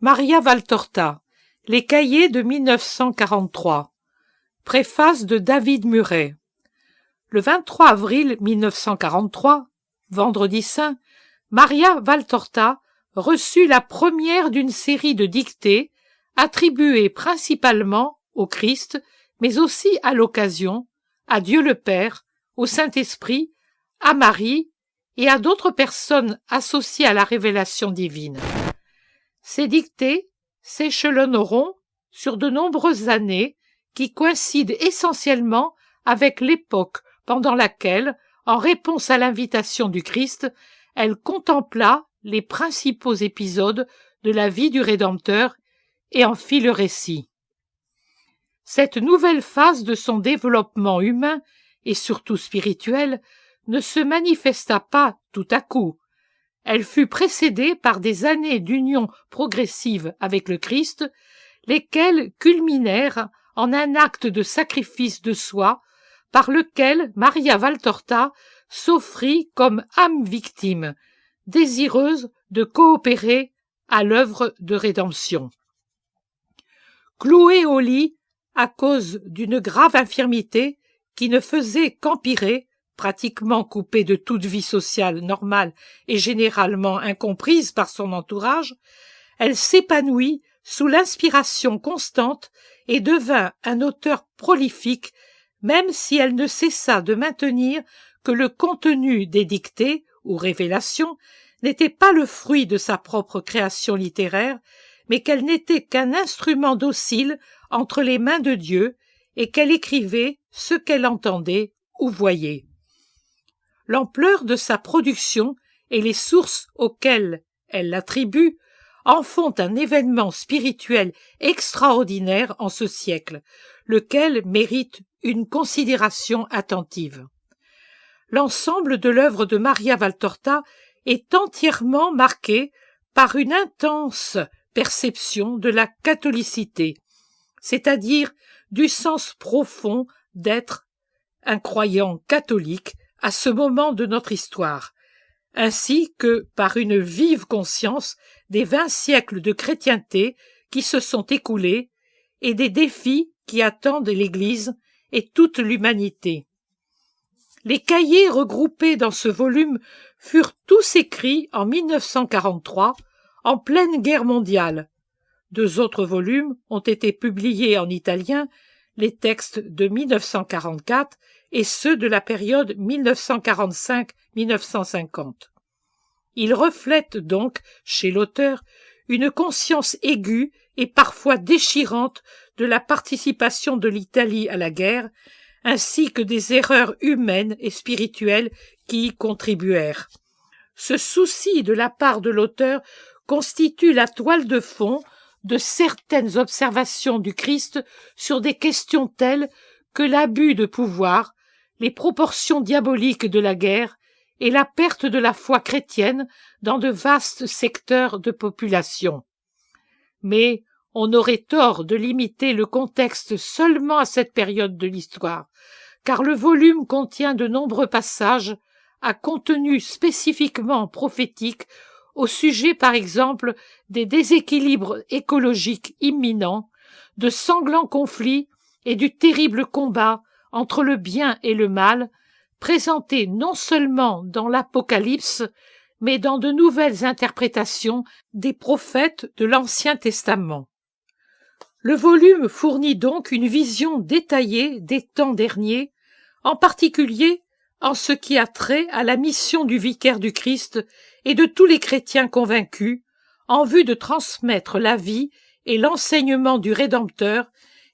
Maria Valtorta, Les Cahiers de 1943. Préface de David Murray. Le 23 avril 1943, vendredi saint, Maria Valtorta reçut la première d'une série de dictées attribuées principalement au Christ, mais aussi à l'occasion, à Dieu le Père, au Saint-Esprit, à Marie et à d'autres personnes associées à la révélation divine. Ces dictées s'échelonneront sur de nombreuses années qui coïncident essentiellement avec l'époque pendant laquelle, en réponse à l'invitation du Christ, elle contempla les principaux épisodes de la vie du Rédempteur et en fit le récit. Cette nouvelle phase de son développement humain et surtout spirituel ne se manifesta pas tout à coup. Elle fut précédée par des années d'union progressive avec le Christ, lesquelles culminèrent en un acte de sacrifice de soi par lequel Maria Valtorta s'offrit comme âme victime, désireuse de coopérer à l'œuvre de rédemption. Clouée au lit à cause d'une grave infirmité qui ne faisait qu'empirer, pratiquement coupée de toute vie sociale normale et généralement incomprise par son entourage, elle s'épanouit sous l'inspiration constante et devint un auteur prolifique, même si elle ne cessa de maintenir que le contenu des dictées ou révélations n'était pas le fruit de sa propre création littéraire, mais qu'elle n'était qu'un instrument docile entre les mains de Dieu et qu'elle écrivait ce qu'elle entendait ou voyait. L'ampleur de sa production et les sources auxquelles elle l'attribue en font un événement spirituel extraordinaire en ce siècle, lequel mérite une considération attentive. L'ensemble de l'œuvre de Maria Valtorta est entièrement marqué par une intense perception de la catholicité, c'est-à-dire du sens profond d'être un croyant catholique à ce moment de notre histoire, ainsi que par une vive conscience des 20 siècles de chrétienté qui se sont écoulés et des défis qui attendent l'Église et toute l'humanité. Les cahiers regroupés dans ce volume furent tous écrits en 1943, en pleine guerre mondiale. 2 autres volumes ont été publiés en italien, les textes de 1944 et ceux de la période 1945-1950. Ils reflètent donc, chez l'auteur, une conscience aiguë et parfois déchirante de la participation de l'Italie à la guerre, ainsi que des erreurs humaines et spirituelles qui y contribuèrent. Ce souci de la part de l'auteur constitue la toile de fond de certaines observations du Christ sur des questions telles que l'abus de pouvoir, les proportions diaboliques de la guerre et la perte de la foi chrétienne dans de vastes secteurs de population. Mais on aurait tort de limiter le contexte seulement à cette période de l'histoire, car le volume contient de nombreux passages à contenu spécifiquement prophétique au sujet, par exemple, des déséquilibres écologiques imminents, de sanglants conflits et du terrible combat entre le bien et le mal, présentés non seulement dans l'Apocalypse, mais dans de nouvelles interprétations des prophètes de l'Ancien Testament. Le volume fournit donc une vision détaillée des temps derniers, en particulier en ce qui a trait à la mission du vicaire du Christ et de tous les chrétiens convaincus, en vue de transmettre la vie et l'enseignement du Rédempteur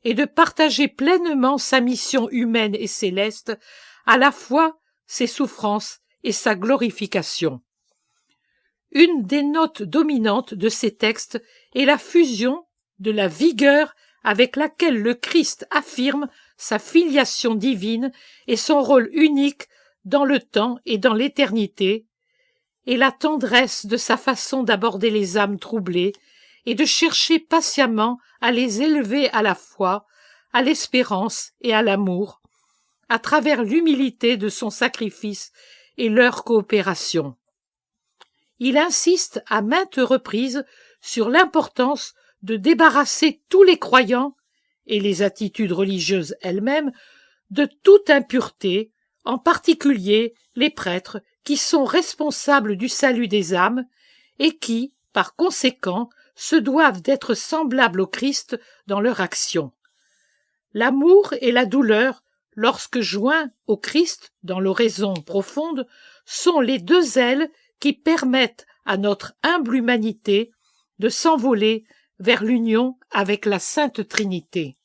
et de partager pleinement sa mission humaine et céleste, à la fois ses souffrances et sa glorification. Une des notes dominantes de ces textes est la fusion de la vigueur avec laquelle le Christ affirme sa filiation divine et son rôle unique dans le temps et dans l'éternité, et la tendresse de sa façon d'aborder les âmes troublées et de chercher patiemment à les élever à la foi, à l'espérance et à l'amour, à travers l'humilité de son sacrifice et leur coopération. Il insiste à maintes reprises sur l'importance de débarrasser tous les croyants, et les attitudes religieuses elles-mêmes, de toute impureté, en particulier les prêtres qui sont responsables du salut des âmes et qui, par conséquent, se doivent d'être semblables au Christ dans leur action. L'amour et la douleur, lorsque joints au Christ dans l'oraison profonde, sont les deux ailes qui permettent à notre humble humanité de s'envoler vers l'union avec la Sainte Trinité.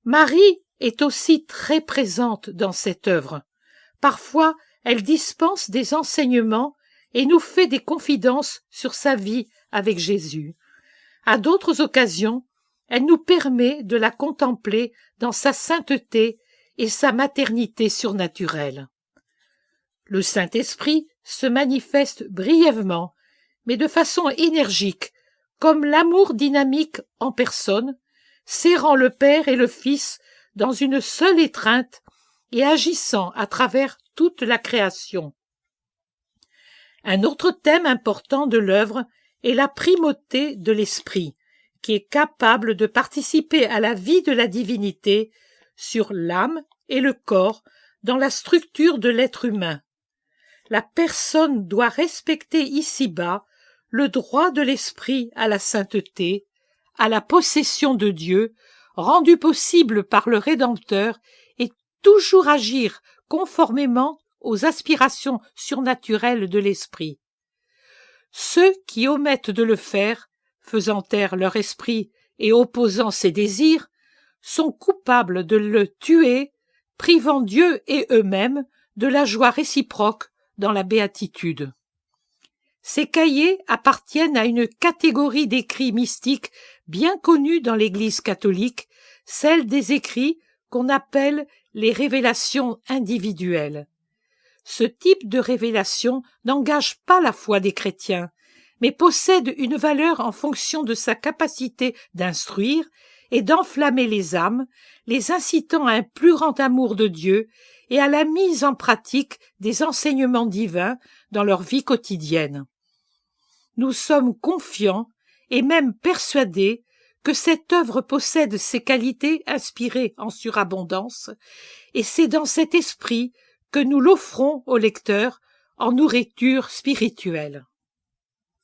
Marie est aussi très présente dans cette œuvre. Parfois, elle dispense des enseignements et nous fait des confidences sur sa vie avec Jésus. À d'autres occasions, elle nous permet de la contempler dans sa sainteté et sa maternité surnaturelle. Le Saint-Esprit se manifeste brièvement, mais de façon énergique, comme l'amour dynamique en personne, serrant le Père et le Fils dans une seule étreinte et agissant à travers toute la création. Un autre thème important de l'œuvre est la primauté de l'Esprit, qui est capable de participer à la vie de la divinité sur l'âme et le corps dans la structure de l'être humain. La personne doit respecter ici-bas le droit de l'Esprit à la sainteté, à la possession de Dieu, rendu possible par le Rédempteur, et toujours agir conformément aux aspirations surnaturelles de l'esprit. Ceux qui omettent de le faire, faisant taire leur esprit et opposant ses désirs, sont coupables de le tuer, privant Dieu et eux-mêmes de la joie réciproque dans la béatitude. Ces cahiers appartiennent à une catégorie d'écrits mystiques bien connue dans l'Église catholique, celle des écrits qu'on appelle les révélations individuelles. Ce type de révélation n'engage pas la foi des chrétiens, mais possède une valeur en fonction de sa capacité d'instruire et d'enflammer les âmes, les incitant à un plus grand amour de Dieu et à la mise en pratique des enseignements divins dans leur vie quotidienne. Nous sommes confiants et même persuadés que cette œuvre possède ces qualités inspirées en surabondance, et c'est dans cet esprit que nous l'offrons au lecteur en nourriture spirituelle.